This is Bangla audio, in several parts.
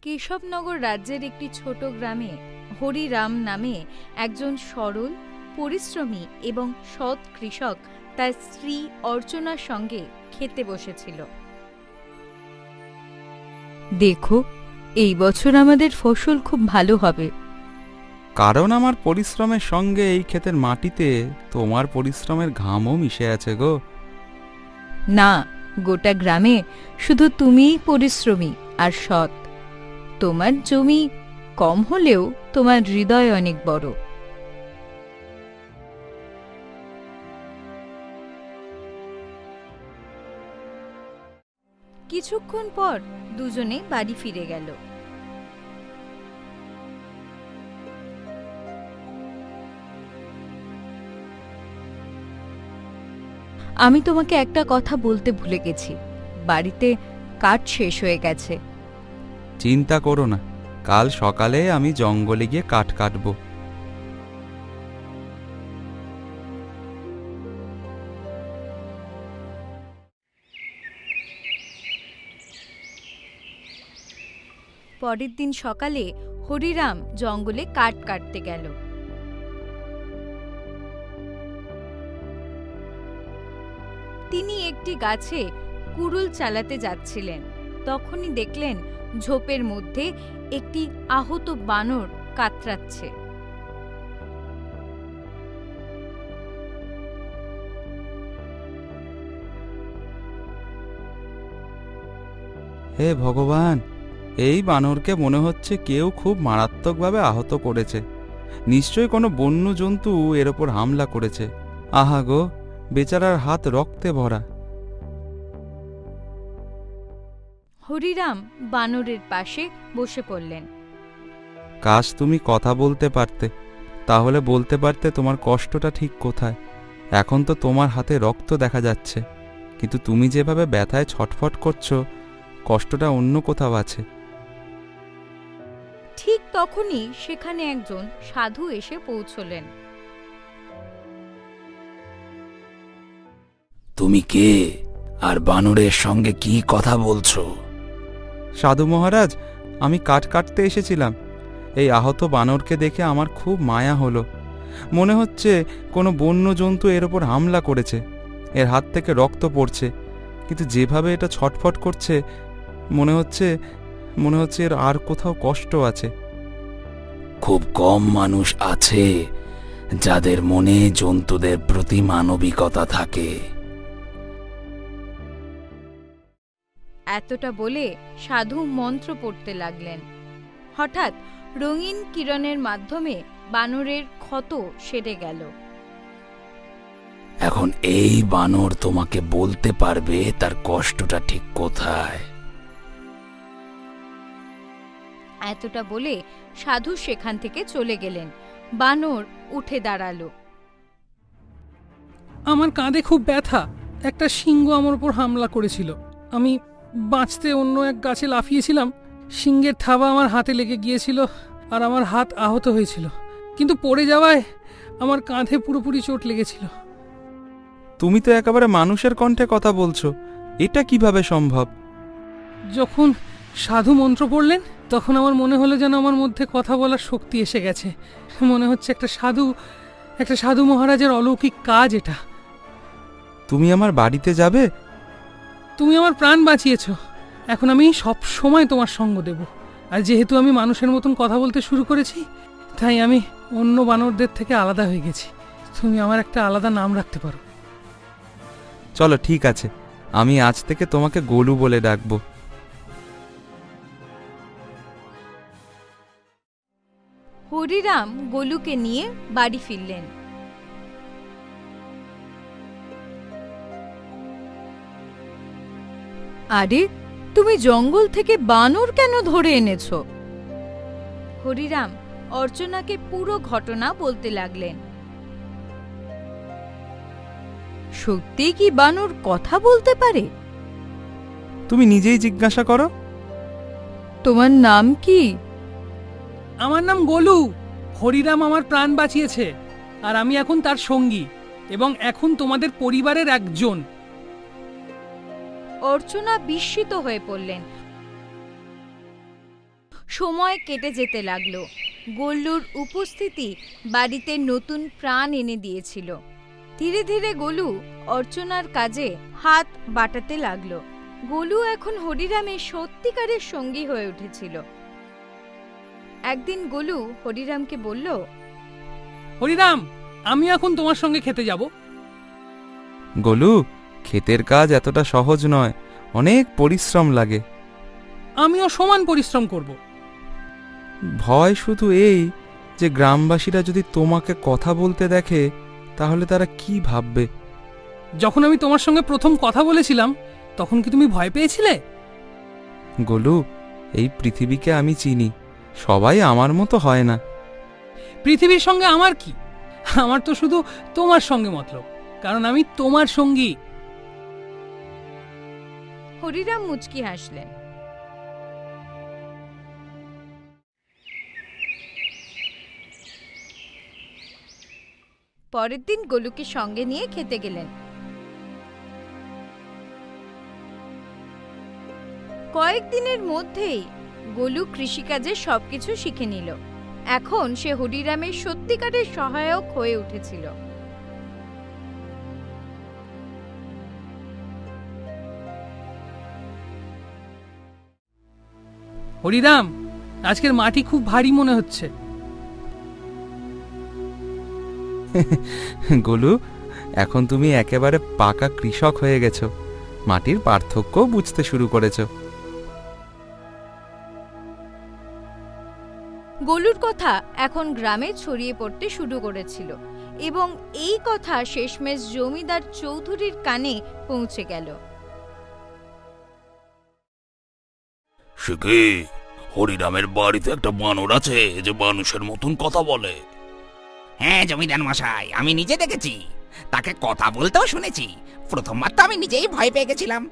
কেশবনগর রাজ্যের একটি ছোট গ্রামে হরিরাম নামে একজন সরল, পরিশ্রমী এবং সৎ কৃষক তার স্ত্রী অর্চনার সঙ্গে খেতে বসেছিল। দেখো, এই বছর আমাদের ফসল খুব ভালো হবে। কারণ আমার পরিশ্রমের সঙ্গে এই ক্ষেতের মাটিতে তোমার পরিশ্রমের ঘামও মিশে আছে গো। না, গোটা গ্রামে শুধু তুমিই পরিশ্রমী আর সৎ। তোমার জমি কম হলেও তোমার হৃদয় অনেক বড়। কিছুক্ষণ পর দুজনে বাড়ি ফিরে গেল। আমি তোমাকে একটা কথা বলতে ভুলে গেছি, বাড়িতে কাঠ শেষ হয়ে গেছে। চিন্তা করো না, কাল সকালে আমি জঙ্গলে গিয়ে কাঠ কাটবো। পরের দিন সকালে হরিরাম জঙ্গলে কাঠ কাটতে গেল। তিনি একটি গাছে কুড়ুল চালাতে যাচ্ছিলেন, তখনই দেখলেন ঝোপের মধ্যে একটি আহত বানর কাতরাচ্ছে। হে ভগবান, এই বানরকে মনে হচ্ছে কেউ খুব মারাত্মকভাবে আহত করেছে। নিশ্চয়ই কোনো বন্য জন্তু এর ওপর হামলা করেছে। আহা গো, বেচারার হাত রক্তে ভরা। হরিরাম বানরের পাশে বসে পড়লেন। কাশ তুমি কথা বলতে পারতে, তাহলে বলতে পারতে তোমার কষ্টটা ঠিক কোথায়। এখন তো তোমার হাতে রক্ত দেখা যাচ্ছে, কিন্তু তুমি যেভাবে ব্যথায় ছটফট করছো, কষ্টটা অন্য কোথাও আছে। ঠিক তখনই সেখানে একজন সাধু এসে পৌঁছলেন। তুমি কে আর বানরের সঙ্গে কি কথা বলছো? সাধু মহারাজ, আমি কাঠ কাটতে এসেছিলাম। এই আহত বানরকে দেখে আমার খুব মায়া হলো। মনে হচ্ছে কোনো বন্য জন্তু এর ওপর হামলা করেছে। এর হাত থেকে রক্ত পড়ছে, কিন্তু যেভাবে এটা ছটফট করছে, মনে হচ্ছে এর আর কোথাও কষ্ট আছে। খুব কম মানুষ আছে যাদের মনে জন্তুদের প্রতি মানবিকতা থাকে। এতটা বলে সাধু মন্ত্র পড়তে লাগলেন। হঠাৎ রঙিন কিরণের মাধ্যমে বানরের ক্ষত সেরে গেল। এখন এই বানর তোমাকে বলতে পারবে তার কষ্টটা ঠিক কোথায়। এতটা বলে সাধু সেখান থেকে চলে গেলেন। বানর উঠে দাঁড়ালো। আমার কাঁধে খুব ব্যথা। একটা সিংহ আমার উপর হামলা করেছিল। আমি বাঁচতে অন্য এক গাছে লাফিয়েছিলাম। সিংহের থাবা আমার হাতে লেগে গিয়েছিল আর আমার হাত আহত হয়েছিল, কিন্তু পড়ে যাওয়ায় আমার কাঁধে পুরোপুরি চোট লেগেছিল। তুমি তো একেবারে মানুষের কণ্ঠে কথা বলছো, এটা কিভাবে সম্ভব? যখন সাধু মন্ত্র পড়লেন, তখন আমার মনে হলো যেন আমার মধ্যে কথা বলার শক্তি এসে গেছে। মনে হচ্ছে একটা সাধু মহারাজের অলৌকিক কাজ এটা। তুমি আমার বাড়িতে যাবে? তুমি আমার প্রাণ বাঁচিয়েছ, এখন আমি সব সময় তোমার সঙ্গ দেব। আর যেহেতু আমি মানুষের মতন কথা বলতে শুরু করেছি, তাই আমি অন্য বানরদের থেকে আলাদা হয়ে গেছি। তুমি আমার একটা আলাদা নাম রাখতে পারো। চলো, ঠিক আছে, আমি আজ থেকে তোমাকে গোলু বলে ডাকবো। হরিরাম গোলুকে নিয়ে বাড়ি ফিরলেন। আরে, তুমি জঙ্গল থেকে বানর কেন ধরে এনেছো? হরিরাম অর্চনাকে পুরো ঘটনা বলতে লাগলেন। সত্যি কি বানর কথা বলতে পারে? তুমি নিজেই জিজ্ঞাসা করো। তোমার নাম কি? আমার নাম গোলু। হরিরাম আমার প্রাণ বাঁচিয়েছে, আর আমি এখন তার সঙ্গী এবং এখন তোমাদের পরিবারের একজন। অর্চনা বিস্মিত হয়ে পড়লেন। সময় কেটে যেতে লাগলো। গোল্লুর উপস্থিতি বাড়িতে নতুন প্রাণ এনে দিয়েছিল। ধীরে ধীরে গোলু অর্চনার কাজে হাত বাটাতে লাগলো। গোলু এখন হরিরামের সত্যিকারের সঙ্গী হয়ে উঠেছিল। একদিন গোলু হরিরামকে বলল, হরিরাম, আমি এখন তোমার সঙ্গে খেতে যাব। গোলু, ক্ষেতের কাজ এতটা সহজ নয়, অনেক পরিশ্রম লাগে। আমিও সমান পরিশ্রম করব। ভয় শুধু এই যে গ্রামবাসীরা যদি তোমাকে কথা বলতে দেখে তাহলে তারা কি ভাববে। যখন আমি তোমার সঙ্গে প্রথম কথা বলেছিলাম তখন কি তুমি ভয় পেয়েছিলে? গোলু, এই পৃথিবীকে আমি চিনি, সবাই আমার মতো হয় না। পৃথিবীর সঙ্গে আমার কি? আমার তো শুধু তোমার সঙ্গে মতলব, কারণ আমি তোমার সঙ্গী। হরিরাম মুচকি হাসলেন। পরের দিন গোলুকে সঙ্গে নিয়ে খেতে গেলেন। কয়েকদিনের মধ্যেই গোলু কৃষিকাজে সবকিছু শিখে নিল। এখন সে হরিরামের সত্যিকারের সহায়ক হয়ে উঠেছিল। হরিরাম, আজকের মাটি খুব ভারী মনে হচ্ছে। গোলু, এখন তুমি একেবারে পাকা কৃষক হয়ে গেছো, মাটির পার্থক্য বুঝতে শুরু করেছো। গোলুর কথা এখন গ্রামে ছড়িয়ে পড়তে শুরু করেছিল এবং এই কথা শেষমেশ জমিদার চৌধুরীর কানে পৌঁছে গেল। সে কি, হরিরামের বাড়িতে একটা বানর আছে যে মানুষের মতন কথা বলে? হ্যাঁ জমিদার মশাই, আমি নিজে দেখেছি, তাকে কথা বলতেও শুনেছি। প্রথমবার তো আমি নিজেই ভয় পেয়ে গেছিলাম।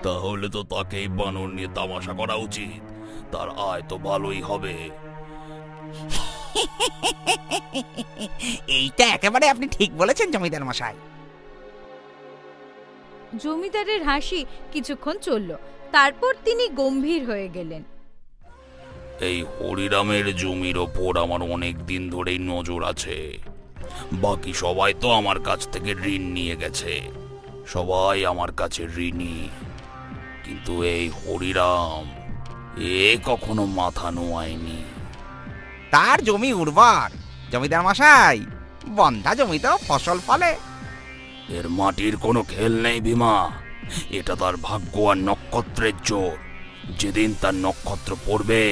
তাহলে তো তাকেই বানর নিয়ে তামাশা করা উচিত, তার আয় তো ভালোই হবে। এইটা একেবারে আপনি ঠিক বলেছেন জমিদার মশাই। জমিদারের হাসি কিছুক্ষণ চলল, তারপর তিনি গম্ভীর হয়ে গেলেন। এই হরিরামের জমির ওপর আমার অনেক দিন ধরেই নজর আছে। বাকি সবাই তো আমার কাছ থেকে ঋণ নিয়ে গেছে, সবাই আমার কাছে ঋণী, কিন্তু এই হরিরাম কখনো মাথা নোয়ায়নি। তার জমি উর্বর জমিদার মশাই, বন্ধা জমিতেও ফসল ফলে। এর মাটির কোনো খেল নেই ভীমা, এটা তার ভাগ্য আর নক্ষত্রের জোর। যেদিন তার নক্ষত্র পড়বে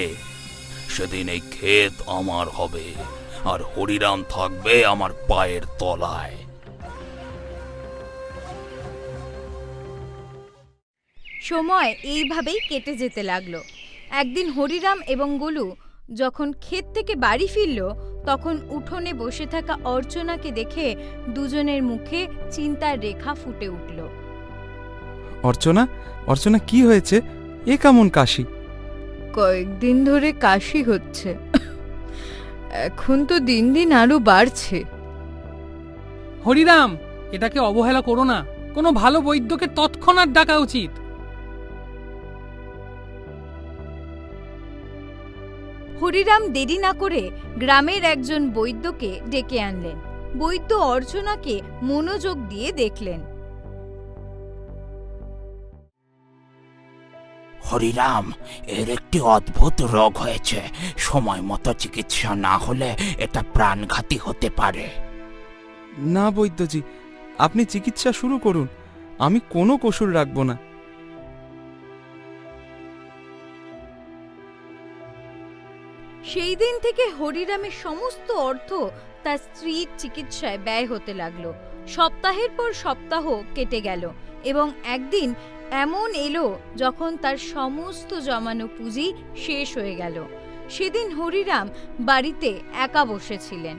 সেদিন এই ক্ষেত আমার হবে, আর হরিরাম থাকবে আমার পায়ের তলায়। সময় এইভাবেই কেটে যেতে লাগলো। একদিন হরিরাম এবং গোলু যখন ক্ষেত থেকে বাড়ি ফিরল, তখন উঠোনে বসে থাকা অর্চনাকে দেখে দুজনের মুখে চিন্তার রেখা ফুটে উঠল। অর্চনা, অর্চনা, কি হয়েছে? এ কেমন কাশি? কয়েকদিন ধরে কাশি হচ্ছে, এখন তো দিন দিন আরো বাড়ছে। হরিরাম, এটাকে অবহেলা করো না, কোনো ভালো বৈদ্যকে তৎক্ষণাৎ ডাকা উচিত। হরিরাম দেরি না করে গ্রামের একজন বৈদ্যকে ডেকে আনলেন। বৈদ্য অর্চনাকে মনোযোগ দিয়ে দেখলেন। হরিরাম, এর একটি অদ্ভুত রোগ হয়েছে। সময় মতো চিকিৎসা না হলে এটা প্রাণঘাতী হতে পারে। না বৈদ্যজি, আপনি চিকিৎসা শুরু করুন, আমি কোনো কসুর রাখব না। সেই দিন থেকে হরিরামের সমস্ত অর্থ তার স্ত্রীর চিকিৎসায় ব্যয় হতে লাগলো। সপ্তাহের পর সপ্তাহ কেটে গেল এবং একদিন এমন এলো যখন তার সমস্ত জমানো পুঁজি শেষ হয়ে গেল। সেদিন হরিরাম বাড়িতে একা বসেছিলেন।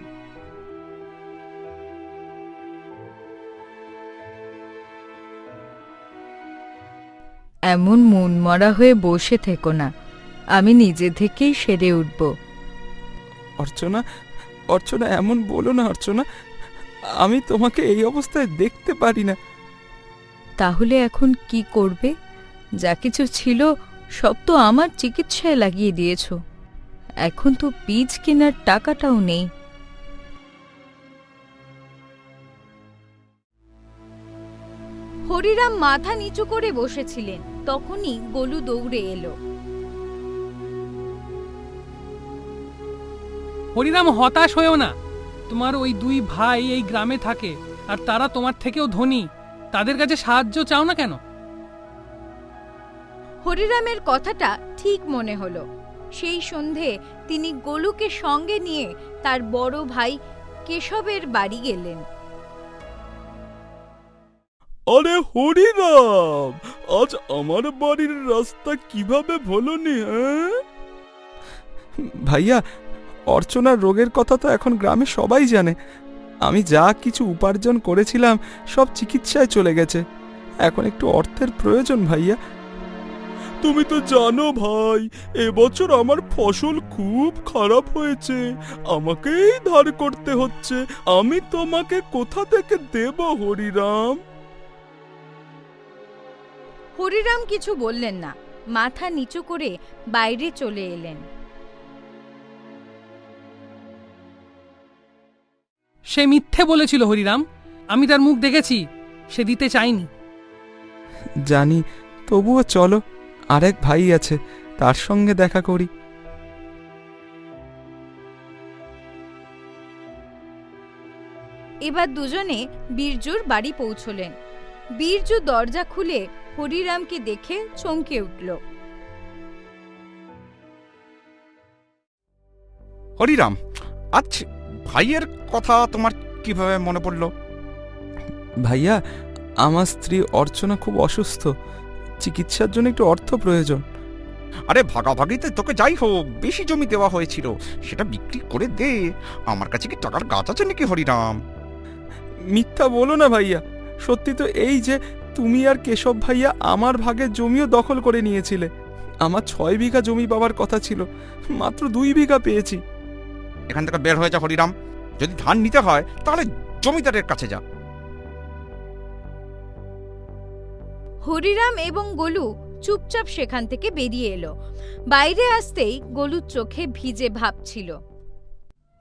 এমন মনমরা হয়ে বসে থেকো না, আমি নিজে থেকেই সেরে উঠব। অর্চনা, অর্চনা, এমন বলো না অর্চনা, আমি তোমাকে এই অবস্থায় দেখতে পারি না। তাহলে এখন কি করবে? যা কিছু ছিল সব তো আমার চিকিৎসায় লাগিয়ে দিয়েছো। এখন তো বীজ কেনার টাকাটাও নেই। হরিরাম মাথা নিচু করে বসেছিলেন, তখনই গোলু দৌড়ে এলো। হরিরাম, হতাশ হয়েও না। তোমার ওই দুই ভাই এই গ্রামে থাকে, আর তারা তোমার থেকেও ধনী। তাদের কাছে সাহায্য চাও না কেন? হরিরামের কথাটা ঠিক মনে হলো। সেই সন্ধে তিনি গোলুকে সঙ্গে নিয়ে তার বড় ভাই কেশবের বাড়ি গেলেন। আরে হরিরাম, আজ আমার বাড়ির রাস্তা কিভাবে ভোলনি? হ্যাঁ ভাইয়া, অর্চনার রোগের কথা তো এখন গ্রামে সবাই জানে। আমি যা কিছু উপার্জন করেছিলাম সব চিকিৎসায় চলে গেছে। এখন একটু অর্থের প্রয়োজন ভাইয়া। তুমি তো জানো ভাই, এবছর আমার ফসল খুব খারাপ হয়েছে, আমাকেই ধার করতে হচ্ছে। আমি তোমাকে কোথা থেকে দেব হরিরাম? হরিরাম কিছু বললেন না, মাথা নিচু করে বাইরে চলে এলেন। সে মিথ্যে বলেছিল হরিরাম, আমি তার মুখ দেখেছি, সে দিতে চায়নি। জানি, তবুও চলো, আরেক ভাই আছে, তার সঙ্গে দেখা করি। এবার দুজনে বীরজুর বাড়ি পৌঁছলেন। বীরজু দরজা খুলে হরিরামকে দেখে চমকে উঠল। হরিরাম, আজ ভাইয়ের কথা তোমার কিভাবে মনে পড়লো? ভাইয়া, আমার স্ত্রী অর্চনা খুব অসুস্থ, চিকিৎসার জন্য একটু অর্থ প্রয়োজন। আরে ভাগাভাগিতে তোকে যাই হোক বেশি জমি দেওয়া হয়েছিল, সেটা বিক্রি করে দে। আমার কাছে কি টাকার গাছ আছে নাকি হরিরাম? মিথ্যা বলো না ভাইয়া, সত্যি তো এই যে তুমি আর কেশব ভাইয়া আমার ভাগের জমিও দখল করে নিয়েছিলে। আমার 6 বিঘা জমি পাওয়ার কথা ছিল, মাত্র 2 বিঘা পেয়েছি। এখান থেকে বের হয়ে যা হরিরাম। যদি ধান নিতে হয় তাহলে জমিদারের কাছে যা। হরিরাম এবং গোলু চুপচাপ সেখান থেকে বেরিয়ে এলো। বাইরে আসতেই গোলুর চোখে ভিজে ভাব ছিল।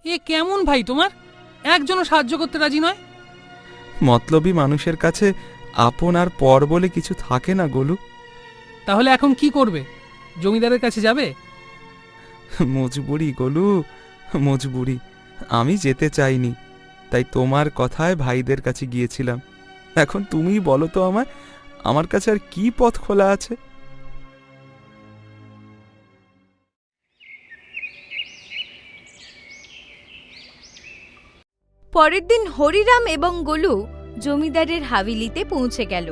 এ কেমন ভাই তোমার? একজনও সাহায্য করতে রাজি নয়। মতলবী মানুষের কাছে আপন আর পর বলে কিছু থাকে না গোলু। তাহলে এখন কি করবে? জমিদারের কাছে যাবে? মজবুরি গোলু, মজবুরি। আমি যেতে চাইনি, তাই তোমার কথায় ভাইদের কাছে গিয়েছিলাম। এখন তুমিই বলো তো আমায়, আমার কাছে আর কি পথ খোলা আছে? পরের দিন হরিরাম এবং গোলু জমিদারের হাবিলিতে পৌঁছে গেল।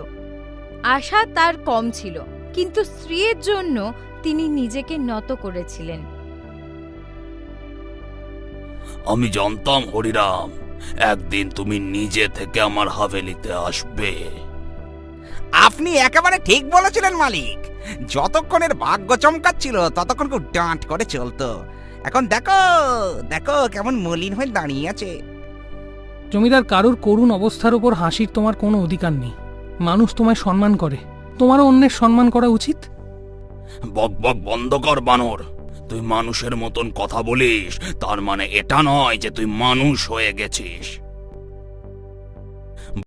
আশা তার কম ছিল, কিন্তু স্ত্রীর জন্য তিনি নিজেকে নত করেছিলেন। আমি জানতাম হরিরাম, একদিন তুমি নিজে থেকে আমার হাভেলিতে আসবে। আপনি একেবারে ঠিক বলেছিলেন মালিক। যতক্ষণের ভাগ্য চমকাচ্ছিল ততক্ষণ খুব ডাঁট করে চলতো। এখন দেখো দেখো কেমন মলিন হয়ে দাঁড়িয়ে আছে। জমিদার, কারুর করুণ অবস্থার উপর হাসির তোমার কোনো অধিকার নেই। মানুষ তোমায় সম্মান করে, তোমারও অন্যের সম্মান করা উচিত। বক বক বন্ধ কর বানর। তুই মানুষের মতন কথা বলিস, তার মানে এটা নয় যে তুই মানুষ হয়ে গেছিস।